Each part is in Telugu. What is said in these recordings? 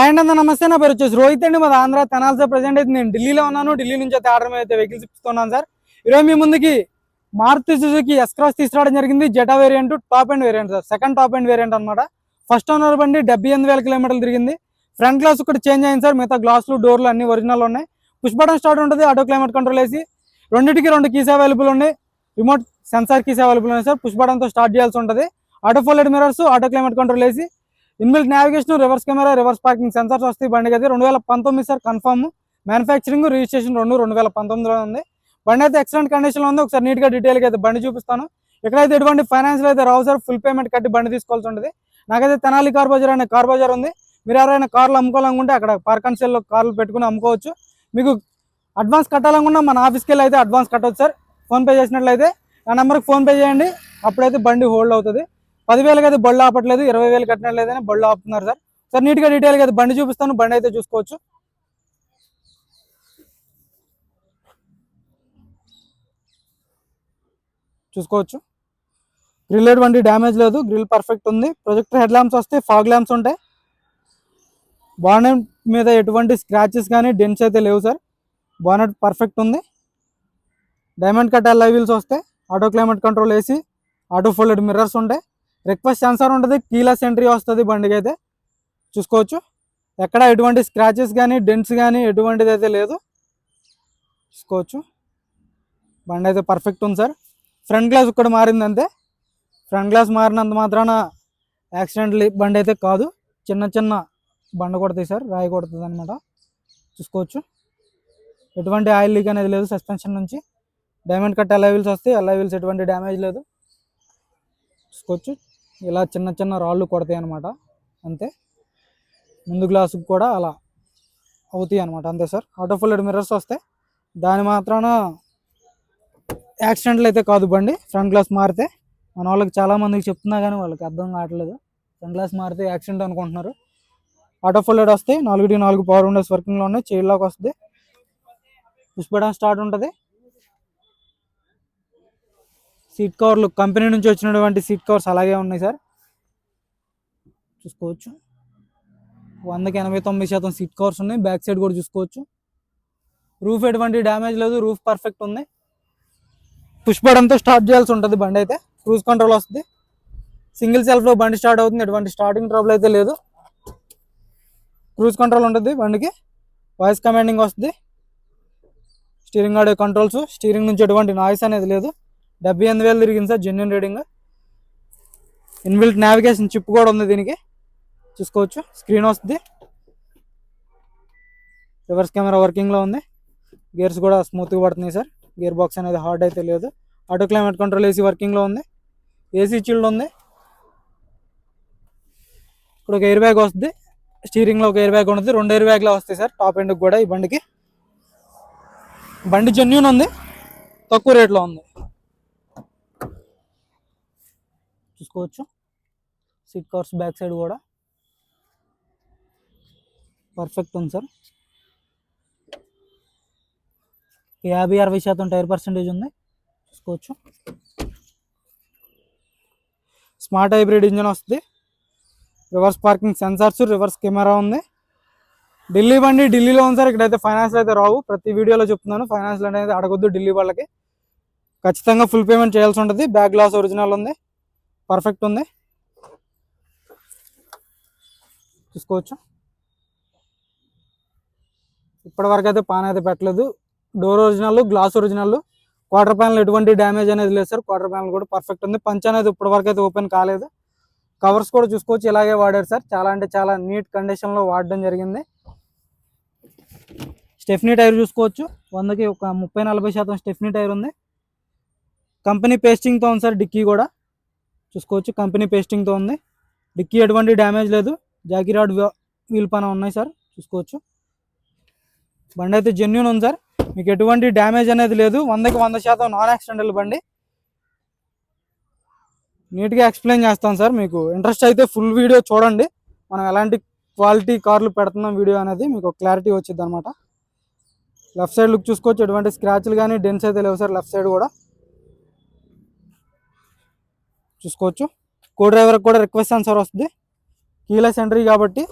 అండ్ అన్న నమస్తే, నా పేరు వచ్చేసి రోహిత్ అండి. మాది ఆంధ్ర తెనాలి సార్. ప్రజెంట్ అయితే నేను ఢిల్లీలో ఉన్నాను. ఢిల్లీ నుంచి అయితే ఆర్డర్ మీద అయితే వెహికల్స్ ఇస్తున్నాను సార్. ఈరోజు మీ ముందుకి మారుతి సుజుకి S-Cross తీసుకురావడం జరిగింది. Zeta variant, top end variant sir. Second top end variant అనమాట. ఫస్ట్ ఓనర్ బండి 78,000 కిలోమీటర్లు తిరిగింది. ఫ్రంట్ గ్లాస్ ఒకటి చేంజ్ అయింది సార్. మిగతా గ్లాసులు డోర్లు అన్ని ఒరిజినల్ ఉన్నాయి. పుష్ బటన్ స్టార్ట్ ఉంటుంది. ఆటో క్లైమేట్ కంట్రోల్ వేసి రెండింటికి 2 కీస్ అవైలబుల్ ఉన్నాయి. రిమోట్ సెన్సార్ కీస్ అవైలబుల్ ఉన్నాయి సార్. పుష్ బటన్తో స్టార్ట్ చేయాల్సి ఉంటుంది. Auto folded mirrors, auto climate control వేసి inbuilt navigation, reverse camera, reverse parking sensors వస్తాయి బండికి అయితే. 2019 సార్ కన్ఫర్మ్. మ్యానుఫ్యాక్చరింగ్ రిజిస్ట్రేషన్ 2019లో ఉంది. బండి అయితే ఎక్సలెంట్ కండిషన్లో ఉంది. ఒకసారి నీట్గా డీటెయిల్గా అయితే బండి చూపిస్తాను. ఎక్కడైతే ఎటువంటి ఫైనాన్షియల్ అయితే రావు సార్. ఫుల్ పేమెంట్ కట్టి బండి తీసుకోవాల్సి ఉంటుంది. నాకైతే తెనాలి కార్ బజార్ అనే కార్ బజార్ ఉంది. మీరు ఎవరైనా కార్లు అమ్ముకోవాలనుకుంటే అక్కడ పార్క్ అండ్ సేల్లో కార్లు పెట్టుకుని అమ్ముకోవచ్చు. మీకు అడ్వాన్స్ కట్టాలనుకున్నా మన ఆఫీస్కి వెళ్ళి అయితే అడ్వాన్స్ కట్టవచ్చు సార్. ఫోన్పే చేసినట్లయితే ఆ నెంబర్కి ఫోన్పే చేయండి. అప్పుడైతే బండి హోల్డ్ అవుతుంది. 10,000 అయితే బళ్ళు ఆపట్లేదు, 20,000 కట్టినట్లయితేనే బళ్ళు ఆపుతున్నారు సార్. సార్ నీట్గా డీటెయిల్గా అయితే బండి చూపిస్తాను. బండి అయితే చూసుకోవచ్చు. గ్రిల్ బండి డ్యామేజ్ లేదు, గ్రిల్ పర్ఫెక్ట్ ఉంది. ప్రొజెక్టర్ హెడ్ ల్యాంప్స్ వస్తాయి, ఫాగ్ ల్యాంప్స్ ఉంటాయి. బానెట్ మీద ఎటువంటి స్క్రాచెస్ కానీ డెంట్స్ అయితే లేవు సార్. బానెట్ పర్ఫెక్ట్ ఉంది. డైమండ్ కట్ అలై వీల్స్ వస్తాయి. ఆటో క్లైమేట్ కంట్రోల్ వేసి ఆటో ఫోల్డెడ్ మిర్రర్స్ ఉంటాయి. రిక్వెస్ట్ సెన్సార్ ఉంటుంది. కీలెస్ ఎంట్రీ వస్తుంది బండికి అయితే. చూసుకోవచ్చు. ఎక్కడ ఎటువంటి స్క్రాచెస్ కానీ డెంట్స్ కానీ ఎటువంటిది అయితే లేదు. చూసుకోవచ్చు. బండి అయితే పర్ఫెక్ట్ ఉంది సార్. ఫ్రంట్ గ్లాస్ ఇక్కడ మారింది అంతే. ఫ్రంట్ గ్లాస్ మారినంత మాత్రాన యాక్సిడెంట్ బండి అయితే కాదు. చిన్న చిన్న బండ కొడతాయి సార్, రాయి కొడుతుంది అనమాట. చూసుకోవచ్చు. ఎటువంటి ఆయిల్ లీక్ అనేది లేదు సస్పెన్షన్ నుంచి. డైమండ్ కట్ అలై వీల్స్ వస్తాయి. అలై వీల్స్ ఎటువంటి డ్యామేజ్ లేదు. చూసుకోవచ్చు. ఇలా చిన్న చిన్న రాళ్ళు కొడతాయి అనమాట అంతే. ముందు గ్లాసుకు కూడా అలా అవుతాయి అనమాట అంతే సార్. ఆటో ఫోల్డెడ్ మిర్రర్స్ వస్తాయి. దాని మాత్రాన యాక్సిడెంట్లు అయితే కాదు బండి. ఫ్రంట్ గ్లాస్ మారితే మన వాళ్ళకి చాలామందికి చెప్తున్నా కానీ వాళ్ళకి అర్థం కావట్లేదు. ఫ్రంట్ గ్లాస్ మారితే యాక్సిడెంట్ అనుకుంటున్నారు. ఆటో ఫోల్డెడ్ వస్తాయి. 4 పవర్ విండోస్ వర్కింగ్లో ఉన్నాయి. చైల్డ్ లాక్ వస్తుంది. పుష్ బటన్ స్టార్ట్ ఉంటుంది. సీట్ కవర్లు కంపెనీ నుంచి వచ్చినటువంటి సీట్ కవర్స్ అలాగే ఉన్నాయి సార్. చూసుకోవచ్చు. 100కి 89% సీట్ కవర్స్ ఉన్నాయి. బ్యాక్ సైడ్ కూడా చూసుకోవచ్చు. రూఫ్ ఎటువంటి డ్యామేజ్ లేదు, రూఫ్ పర్ఫెక్ట్ ఉంది. పుష్ బటన్తో స్టార్ట్ చేయాల్సి ఉంటుంది బండి అయితే. క్రూజ్ కంట్రోల్ వస్తుంది. సింగిల్ సెల్ఫ్లో బండి స్టార్ట్ అవుతుంది. ఎటువంటి స్టార్టింగ్ ట్రబుల్ అయితే లేదు. క్రూజ్ కంట్రోల్ ఉంటుంది బండికి. వాయిస్ కమాండింగ్ వస్తుంది. Steering audio controls. స్టీరింగ్ నుంచి ఎటువంటి నాయిస్ అనేది లేదు. 78,000 తిరిగింది sir, genuine reading. Inbuilt navigation chip కూడా ఉంది దీనికి. చూసుకోవచ్చు. స్క్రీన్ వస్తుంది. రివర్స్ కెమెరా వర్కింగ్లో ఉంది. గేర్స్ కూడా స్మూత్గా పడుతున్నాయి సార్. గేర్ బాక్స్ అనేది హార్డ్ అయితే లేదు. ఆటో క్లైమేట్ కంట్రోల్ ఏసీ వర్కింగ్లో ఉంది. ఏసీ చిల్డ్ ఉంది. ఇక్కడ ఒక ఎయిర్ బ్యాగ్ వస్తుంది. స్టీరింగ్లో ఒక ఎయిర్ బ్యాగ్ ఉంటుంది. 2 ఎయిర్ బ్యాగ్లో వస్తాయి సార్ టాప్ ఎండ్కి కూడా ఈ బండికి. బండి జెన్యూన్ ఉంది, తక్కువ రేట్లో ఉంది. చూసుకోవచ్చు. సీట్ కవర్స్ బ్యాక్ సైడ్ కూడా పర్ఫెక్ట్ ఉంది సార్. 50-60% టైర్ పర్సెంటేజ్ ఉంది. చూసుకోవచ్చు. స్మార్ట్ హైబ్రిడ్ ఇంజిన్ వస్తుంది. Reverse parking sensors, reverse camera ఉంది. ఢిల్లీ బండి ఢిల్లీలో ఉంది సార్. ఇక్కడైతే ఫైనాన్స్ అయితే రావు. ప్రతి వీడియోలో చెప్తున్నాను, ఫైనాన్స్ అనేది అడగొద్దు ఢిల్లీ వాళ్ళకి. ఖచ్చితంగా ఫుల్ పేమెంట్ చేయాల్సి ఉంటుంది. బ్యాక్ గ్లాస్ ఒరిజినల్ ఉంది, పర్ఫెక్ట్ ఉంది. చూసుకోవచ్చు. ఇప్పటివరకు అయితే పాన్ అయితే పెట్టలేదు. Door original, glass original. Quarter panel ఎటువంటి డ్యామేజ్ అనేది లేదు సార్. క్వార్టర్ ప్యానల్ కూడా పర్ఫెక్ట్ ఉంది. పంచ్ అనేది ఇప్పటివరకు అయితే ఓపెన్ కాలేదు. కవర్స్ కూడా చూసుకోవచ్చు, ఇలాగే వాడారు సార్. చాలా అంటే చాలా నీట్ కండిషన్లో వాడడం జరిగింది. స్టెఫ్నీ టైర్ చూసుకోవచ్చు. 100కి ఒక 30-40% స్టెఫ్నీ టైర్ ఉంది. కంపెనీ పేస్టింగ్తో ఉంది సార్. డిక్కీ కూడా చూసుకోవచ్చు. కంపెనీ పేస్టింగ్తో ఉంది. డిక్కీ ఎటువంటి డ్యామేజ్ లేదు. జాకీ రాడ్ వీల్ పైన ఉన్నాయి సార్. చూసుకోవచ్చు. బండి అయితే జెన్యూన్ ఉంది సార్. మీకు ఎటువంటి డ్యామేజ్ అనేది లేదు. 100కి 100% నాన్ యాక్సిడెంటల్ బండి. నీట్గా ఎక్స్ప్లెయిన్ చేస్తాను సార్. మీకు ఇంట్రెస్ట్ అయితే ఫుల్ వీడియో చూడండి. మనం ఎలాంటి క్వాలిటీ కార్లు పెడుతున్నాం వీడియో అనేది మీకు క్లారిటీ వచ్చింది అనమాట. లెఫ్ట్ సైడ్ లుక్ చూసుకోవచ్చు. ఎటువంటి స్క్రాచ్లు కానీ డెన్స్ అయితే లేవు సార్. లెఫ్ట్ సైడ్ కూడా చూసుకోవచ్చు. కో డ్రైవర్కి కూడా రిక్వెస్ట్ సెన్సార్ వస్తుంది. కీలెస్ ఎంట్రీ కాబట్టి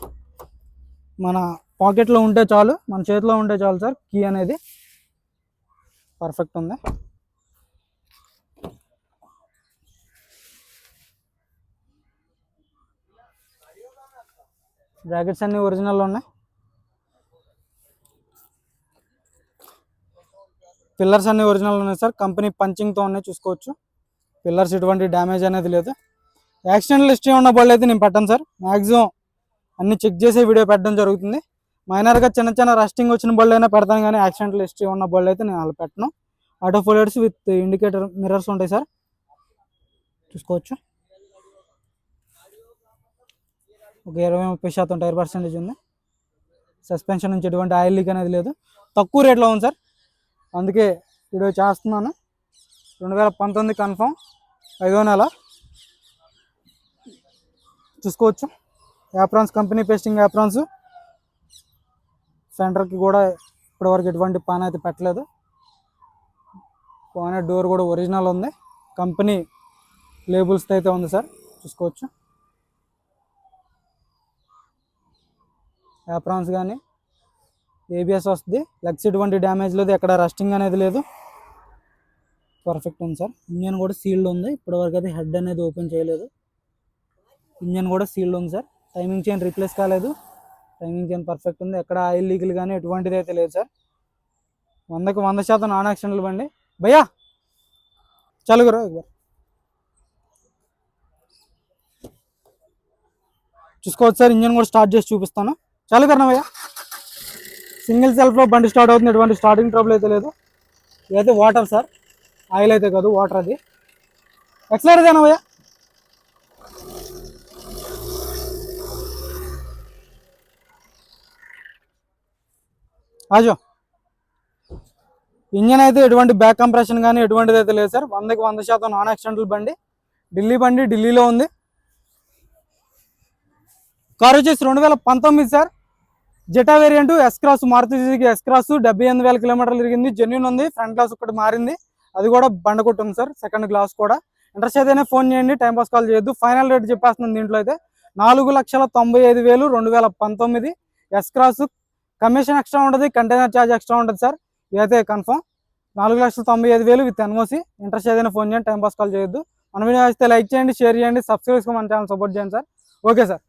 మన పాకెట్లో ఉంటే చాలు, మన చేతిలో ఉంటే చాలు సార్. కీ అనేది పర్ఫెక్ట్ ఉంది. బ్రాకెట్స్ అన్ని ఒరిజినల్ ఉన్నాయి. పిల్లర్స్ అన్ని ఒరిజినల్ ఉన్నాయి సార్. కంపెనీ పంచింగ్తో ఉన్నాయి, చూసుకోవచ్చు. పిల్లర్స్ ఎటువంటి డ్యామేజ్ అనేది లేదు. యాక్సిడెంటల్ హిస్టరీ ఉన్న బళ్ళు అయితే నేను పెట్టను సార్. మ్యాక్సిమం అన్ని చెక్ చేసే వీడియో పెట్టడం జరుగుతుంది. మైనర్గా చిన్న చిన్న రస్టింగ్ వచ్చిన బళ్ళు అయినా పెడతాను, కానీ యాక్సిడెంటల్ హిస్టరీ ఉన్న బళ్ళు అయితే నేను అలా పెట్టను. Auto folders with indicator mirrors ఉంటాయి సార్, చూసుకోవచ్చు. ఒక 20-30% టైర్ పర్సెంటేజ్ ఉంది. సస్పెన్షన్ నుంచి ఎటువంటి ఆయిల్ లీక్ అనేది లేదు. తక్కువ రేట్లో ఉంది సార్, అందుకే వీడియో చేస్తున్నాను. 2019 కన్ఫర్మ్, 5వ నెల, చూసుకోవచ్చు. Aprons company pasting aprons. సెంటర్కి కూడా ఇప్పటివరకు ఎటువంటి పాన్ అయితే పెట్టలేదు. పాన్ డోర్ కూడా ఒరిజినల్ ఉంది, కంపెనీ లేబుల్స్తో అయితే ఉంది సార్, చూసుకోవచ్చు. యాప్రాన్స్ కానీ ఏబిఎస్ వస్తుంది. లెగ్స్ ఎటువంటి డ్యామేజ్ లేదు, ఎక్కడ రస్టింగ్ అనేది లేదు, పర్ఫెక్ట్ ఉంది సార్. ఇంజన్ కూడా సీల్డ్ ఉంది, ఇప్పటివరకు అయితే హెడ్ అనేది ఓపెన్ చేయలేదు. ఇంజన్ కూడా సీల్డ్ ఉంది సార్. టైమింగ్ చైన్ రీప్లేస్ కాలేదు, టైమింగ్ చైన్ పర్ఫెక్ట్ ఉంది, ఎక్కడ ఆయిల్ లీకులు కానీ ఎటువంటిది అయితే లేదు సార్. 100కి 100% నాన్ యాక్సిడెంటల్ బండి. భయ్యా చలుగురు చూసుకోవచ్చు సార్. ఇంజన్ కూడా స్టార్ట్ చేసి చూపిస్తాను, చలుగురనా భయ్యా. సింగిల్ సెల్ఫ్లో బండి స్టార్ట్ అవుతుంది, ఎటువంటి స్టార్టింగ్ ట్రబుల్ అయితే లేదు. ఇదైతే వాటర్ సార్, ఆయిల్ అయితే కాదు, వాటర్. అది ఎక్సలరేట్ అయినా భయ్యా. ఆజో ఇంజన్ అయితే ఎటువంటి బ్యాక్ కంప్రెషన్ కానీ ఎటువంటిది అయితే లేదు సార్. 100కి 100% నాన్ యాక్సిడెంటల్ బండి. బండి ఢిల్లీలో ఉంది. కార్ వచ్చేసి 2019 sir. Zeta variant, S cross, Maruti Suzuki S cross. 78,000 కిలోమీటర్లు తిరిగింది, జెన్యూన్ ఉంది. ఫ్రంట్ గ్లాస్ ఒకటి మారింది, అది కూడా బండ కొట్టుంది సార్. సెకండ్ గ్లాస్ కూడా. ఇంట్రెస్ట్ అయితేనే ఫోన్ చేయండి, టైం పాస్ కాల్ చేయొద్దు. ఫైనల్ రేట్ చెప్పేస్తున్నాను దీంట్లో అయితే 4,95,000 2019 ఎస్ క్రాస్. కమిషన్ ఎక్స్ట్రా ఉంటుంది, కంటైనర్ ఛార్జ్ ఎక్స్ట్రా ఉంటుంది సార్. ఇదైతే కన్ఫర్మ్ 4,95,000 విత్ ఎన్ఓసి. ఇంట్రెస్ట్ ఏదైనా ఫోన్ చేయండి, టైం పాస్ కాల్ చేయొద్దు. మన వీడియో వస్తే లైక్ చేయండి, షేర్ చేయండి, సబ్స్క్రైబ్ చేసుకొని మన ఛానల్ సపోర్ట్ చేయండి సార్. Okay sir.